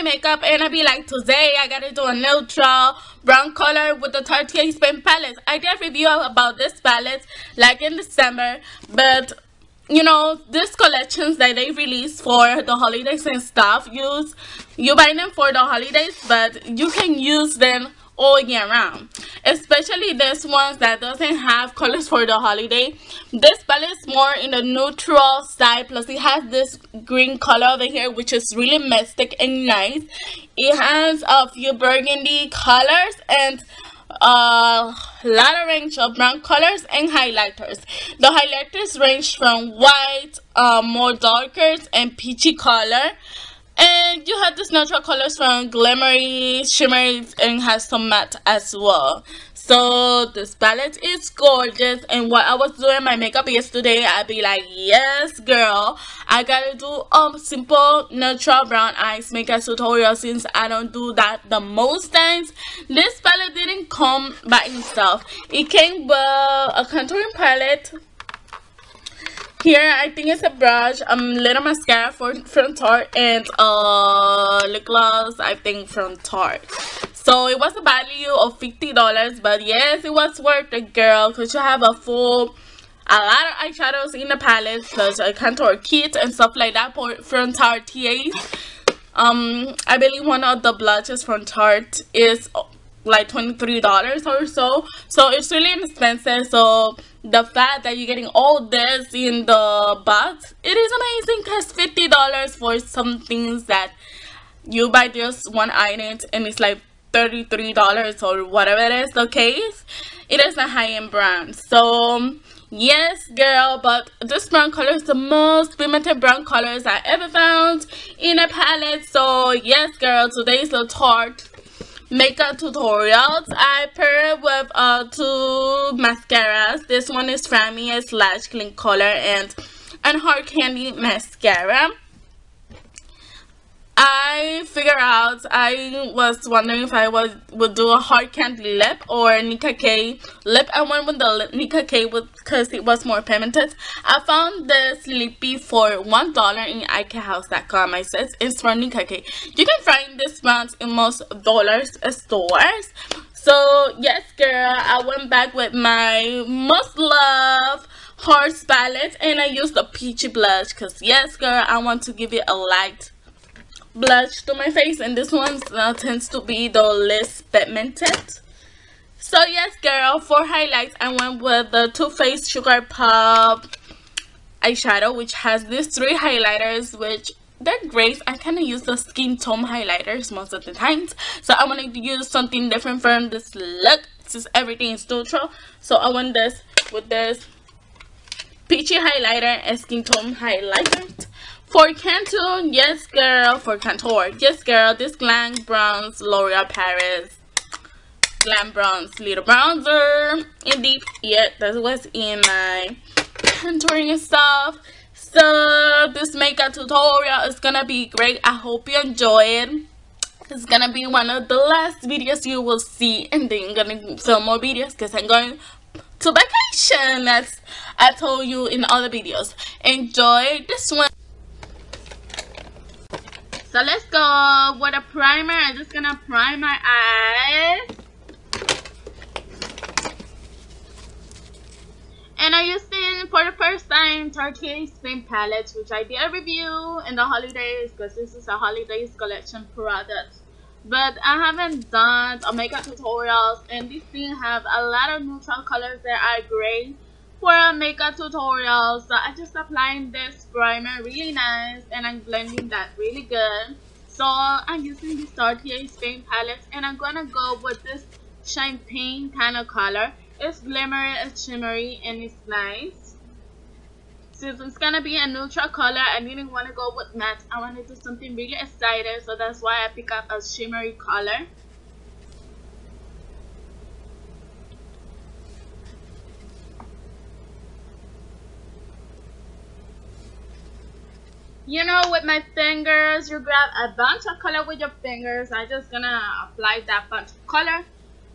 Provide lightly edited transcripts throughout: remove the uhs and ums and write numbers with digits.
my makeup and I be like, today I gotta do a neutral brown color with the Tarte-tartiest palette. I did a review about this palette like in December, but you know, these collections that they release for the holidays and stuff, you buy them for the holidays, but you can use them all year round, especially this ones that doesn't have colors for the holiday. This palette is more in the neutral side, plus it has this green color over here which is really mystic and nice. It has a few burgundy colors and a lot of range of brown colors and highlighters. The highlighters range from white, more darker and peachy color, and you have these natural colors from glimmery, shimmery, and has some matte as well. So this palette is gorgeous, and what I was doing my makeup yesterday, I'd be like, yes girl, I gotta do simple natural brown eyes makeup tutorial since I don't do that the most times. This palette didn't come by itself. It came with a contouring palette. Here I think it's a brush, little mascara from Tarte, and lip gloss I think from Tarte. So it was a value of $50, but yes, it was worth it, girl, because you have a lot of eyeshadows in the palette, plus a contour kit and stuff like that from Tarte-tartiest. I believe one of the blushes from Tarte is like $23 or so, it's really inexpensive. So the fact that you're getting all this in the box, it is amazing, because $50 for some things that you buy just one item and it's like $33 or whatever it is the case. It is a high-end brand. So yes girl, but this brown color is the most pigmented brown colors I ever found in a palette. So yes girl, today's the Tarte makeup tutorials. I pair it with two mascaras. This one is Frammy slash Clean Color and Hard Candy mascara. I figured out, I was wondering if I would do a Hard Candy lip or Nicka K lip. I went with the Nicka K because it was more pigmented. I found this lippy for $1 in IKHouse.com. I said it's from Nicka K. You can find this brand in most dollar stores. So yes girl, I went back with my most loved Hearts palette and I used the peachy blush because yes girl, I want to give it a light blush to my face, and this one tends to be the least pigmented. So yes girl, for highlights I went with the Too Faced Sugar Pop eyeshadow, which has these three highlighters, which they're great. I kind of use the skin tone highlighters most of the times, so I wanted to use something different from this look since everything is neutral. So I went with this peachy highlighter and skin tone highlighter. For contour, yes girl, this Glam Bronze L'Oreal Paris Glam Bronze Little Bronzer. Indeed, yeah, that was in my contouring and stuff. So this makeup tutorial is gonna be great. I hope you enjoy it. It's gonna be one of the last videos you will see, and then I'm gonna film more videos because I'm going to vacation, as I told you in other videos. Enjoy this one. So let's go with a primer. I'm just gonna prime my eyes. And I'm using for the first time Tarte-tartiest paint palettes, which I did a review in the holidays because this is a holidays collection product. But I haven't done a makeup tutorials, and these things have a lot of neutral colors that are great for a makeup tutorial. So I just applying this primer really nice, and I'm blending that really good. So I'm using this Tarte-tartiest paint palette, and I'm gonna go with this champagne kind of color. It's glimmery, it's shimmery, and it's nice. Since it's gonna be a neutral color, I didn't want to go with matte. I want to do something really exciting, so that's why I pick up a shimmery color. You know, with my fingers, you grab a bunch of color with your fingers. I'm just gonna apply that bunch of color.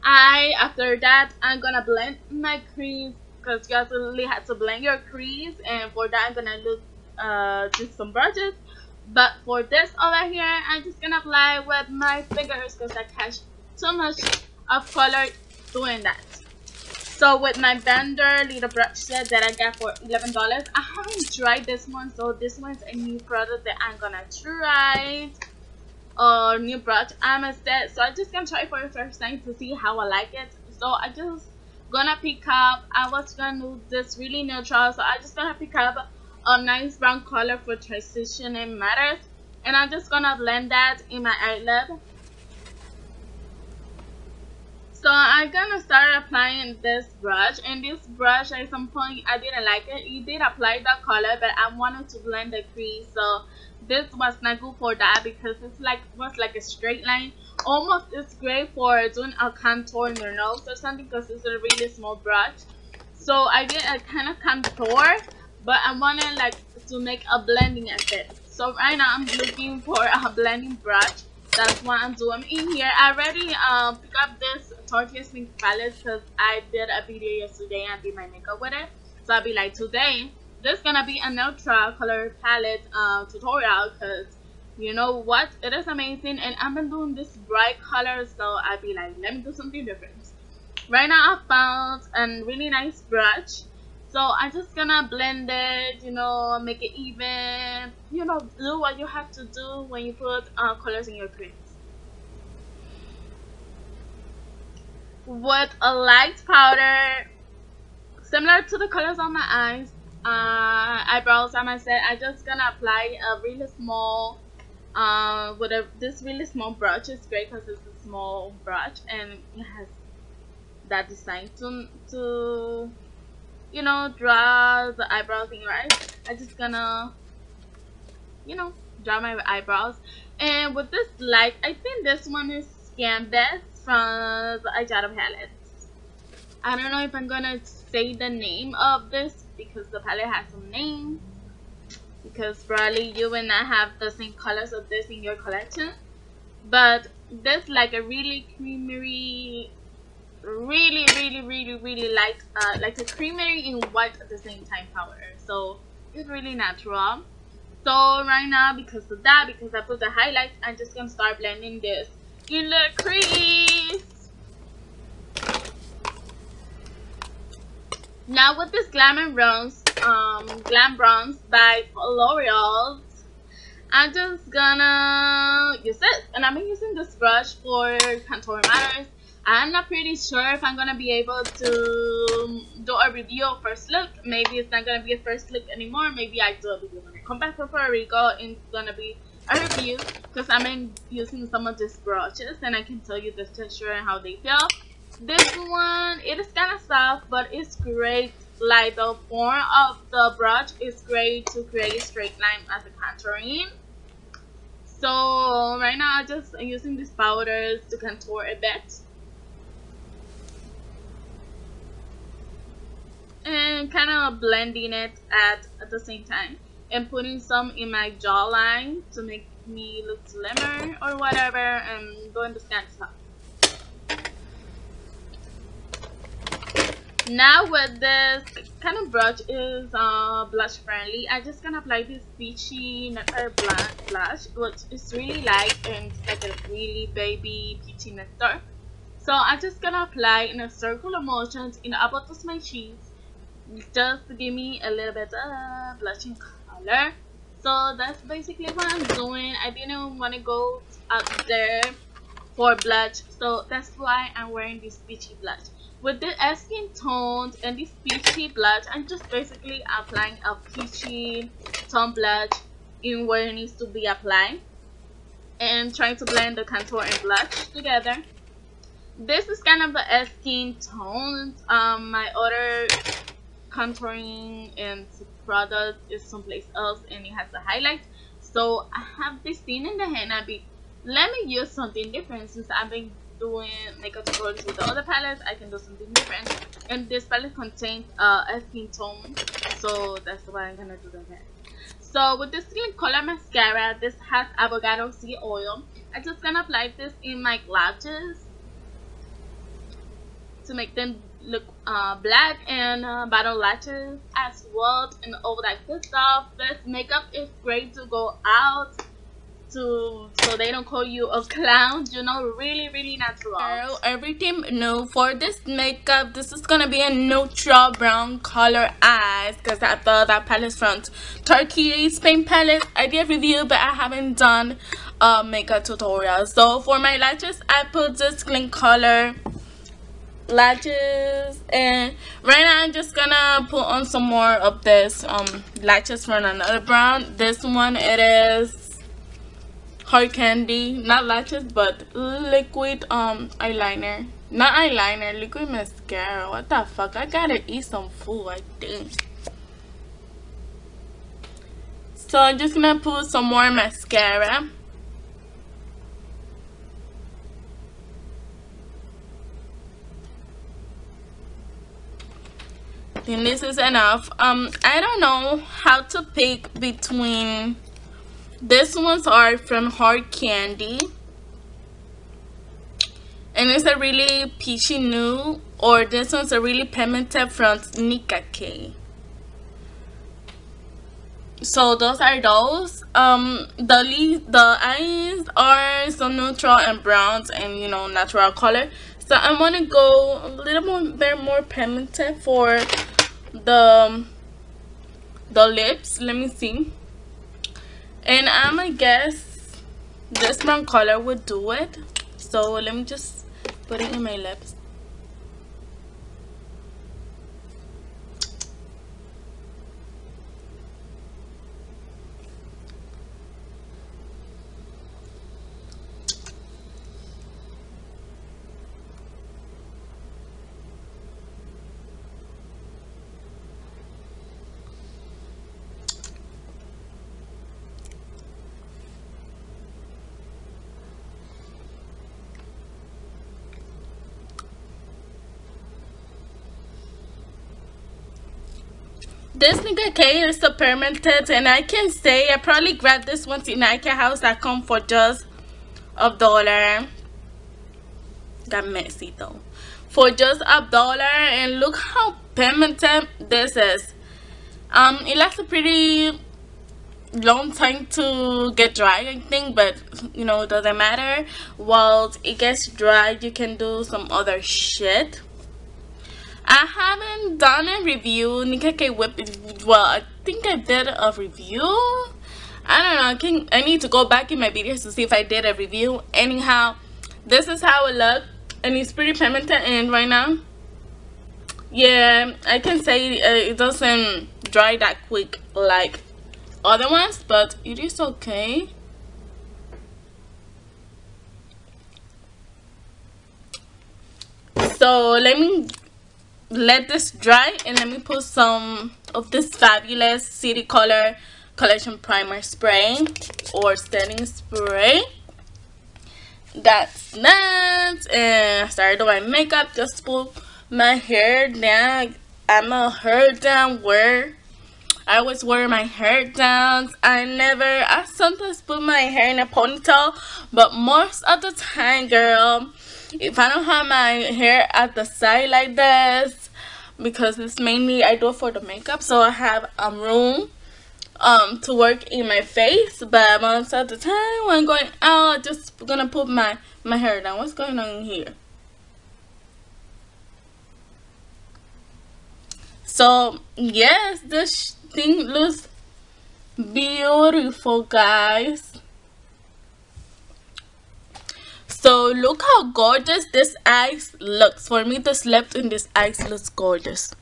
After that, I'm gonna blend my crease, because you absolutely have to blend your crease, and for that I'm gonna use some brushes. But for this over here, I'm just gonna apply with my fingers because I catch too much of color doing that. So with my Bender little brush set that I got for $11, I haven't tried this one, so this one's a new product that I'm gonna try. Or new brush, I must say. So I'm just gonna try it for the first time to see how I like it. So I just gonna pick up, I was gonna do this really neutral, so I just gonna pick up a nice brown color for transition and matters, and I'm just gonna blend that in my eyelid. So I'm gonna start applying this brush, and this brush at some point I didn't like it. It did apply the color, but I wanted to blend the crease, so this was not good for that because it's like was like a straight line. Almost it's great for doing a contour in your nose or something because it's a really small brush. So I did a kind of contour, but I wanted like to make a blending effect. So right now I'm looking for a blending brush. That's what I'm doing in here. I already picked up this Tarte-tartiest pink palette because I did a video yesterday and did my makeup with it. So I'll be like, today this gonna be a neutral color palette tutorial because you know what, it is amazing, and I've been doing this bright color, so I'll be like, let me do something different. Right now I found a really nice brush, so I'm just gonna blend it, you know, make it even, you know, do what you have to do when you put colors in your creams. With a light powder, similar to the colors on my eyes, eyebrows, I might say, I'm just gonna apply a really small, with this really small brush. It's great because it's a small brush and it has that design to you know, draw the eyebrows in your eyes. I'm just gonna, you know, draw my eyebrows. And with this light, I think this one is Canvas from the eyeshadow palette. I don't know if I'm gonna say the name of this because the palette has some name, because probably you will not have the same colors of this in your collection. But this like a really creamery, really light, like a creamery in white at the same time powder, so it's really natural. So right now, because of that, because I put the highlights, I'm just gonna start blending this in the crease. Now with this Glam Bronze by L'Oreal, I'm just gonna use it, and I'm using this brush for contour matters. I'm not pretty sure if I'm gonna be able to do a review of first look. Maybe it's not gonna be a first look anymore. Maybe I do a video when I come back from Puerto Rico and it's gonna be a review because I'm using some of these brushes and I can tell you the texture and how they feel. This one, it is kind of soft, but it's great. Like the form of the brush is great to create a straight line as a contouring. So right now I'm just using these powders to contour a bit. And kind of blending it at the same time. And putting some in my jawline to make me look slimmer or whatever. And doing this kind of stuff. Now with this kind of brush is blush friendly. I'm just gonna apply this peachy nectar blush, which is really light and it's like a really baby peachy nectar. So I'm just gonna apply in a circular motions in the upper of my cheeks, just to give me a little bit of blushing color. So that's basically what I'm doing. I didn't want to go out there for blush, so that's why I'm wearing this peachy blush. With the skin tones and this peachy blush, I'm just basically applying a peachy tone blush in where it needs to be applied and trying to blend the contour and blush together. This is kind of the skin tones. My other contouring and product is someplace else and it has the highlights. So I have this thing in the hand. Let me use something different since I've been doing makeup tutorials with the other palettes. I can do something different, and this palette contains a skin tone, so that's what I'm gonna do again. So with this Skin Color mascara, this has avocado seed oil. I'm just gonna apply this in my lashes to make them look black and bottom lashes as well and all that good stuff. This makeup is great to go out to so they don't call you a clown, you know, really natural. Girl, everything new for this makeup. This is gonna be a neutral brown color eyes because I thought that palette from Tarte-tartiest paint palette. I did review, but I haven't done a makeup tutorial. So for my lashes, I put this clean color lashes, and right now I'm just gonna put on some more of this lashes from another brand. This one, it is hard candy, not lashes but liquid eyeliner, not eyeliner, liquid mascara. What the fuck, I gotta eat some food, I think. So I'm just gonna put some more mascara. And this is enough. I don't know how to pick between, this ones are from Hard Candy and it's a really peachy nude, or this one's a really pigmented from Nika K. So those are those. The eyes are some neutral and browns and, you know, natural color. So I want to go a little bit more pigmented for the lips. Let me see. And I'm gonna guess this brown color would do it. So let me just put it in my lips. This nigga K is so pigmented, and I can say I probably grabbed this one in Nike House that come for just $1. Got messy though. For just $1, and look how pigmented this is. It lasts a pretty long time to get dry, I think, but you know, it doesn't matter. While it gets dry, you can do some other shit. I haven't done a review. Nika K Whip. Well, I think I did a review. I don't know. I need to go back in my videos to see if I did a review. Anyhow, this is how it looks, and it's pretty pigmented. And right now, yeah, I can say it doesn't dry that quick like other ones, but it is okay. So let this dry, and let me put some of this fabulous City Color Collection Primer Spray or setting spray. That's that. And I started doing my makeup. Just put my hair down. I'm a hair down wear. I always wear my hair down. I sometimes put my hair in a ponytail, but most of the time, girl, if I don't have my hair at the side like this, because it's mainly I do it for the makeup, so I have room to work in my face. But most of the time when I'm going out, I'm just gonna put my hair down. What's going on here? So yes, this thing looks beautiful, guys. So look how gorgeous this eyes looks. For me, this lip in this eyes looks gorgeous.